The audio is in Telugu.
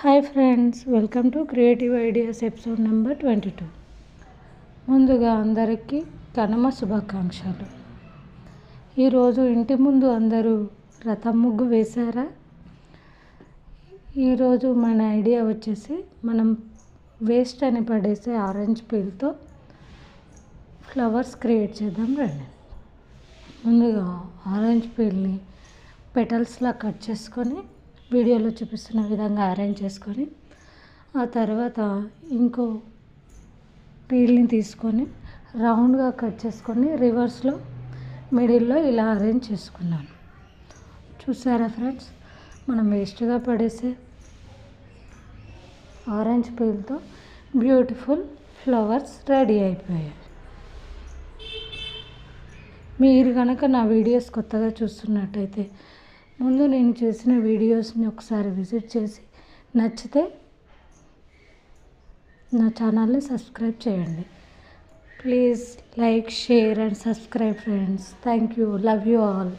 Hi friends, welcome to creative ideas episode number 22. ముందుగా అందరికీ కనుమ శుభాకాంక్షలు. ఈరోజు ఇంటి ముందు అందరూ రథం ముగ్గు వేశారా? ఈరోజు మన ఐడియా వచ్చేసి మనం వేస్ట్ అని పడేసే ఆరెంజ్ పీల్తో ఫ్లవర్స్ క్రియేట్ చేద్దాం రండి. ముందుగా ఆరెంజ్ పీల్ని పెటల్స్లా కట్ చేసుకొని వీడియోలో చూపిస్తున్న విధంగా అరేంజ్ చేసుకొని ఆ తర్వాత ఇంకో పీల్ని తీసుకొని రౌండ్గా కట్ చేసుకొని రివర్స్లో మిడిల్లో ఇలా అరేంజ్ చేసుకున్నాను. చూసారా ఫ్రెండ్స్, మనం వేస్ట్గా పడేసే ఆరెంజ్ పీల్తో బ్యూటిఫుల్ ఫ్లవర్స్ రెడీ అయిపోయాయి. మీరు కనుక నా వీడియోస్ కొత్తగా చూస్తున్నట్టయితే ముందు నేను చేసిన వీడియోస్ని ఒకసారి విజిట్ చేసి నచ్చితే నా ఛానల్ని సబ్స్క్రైబ్ చేయండి. Please like, share and subscribe friends. Thank you. Love you all.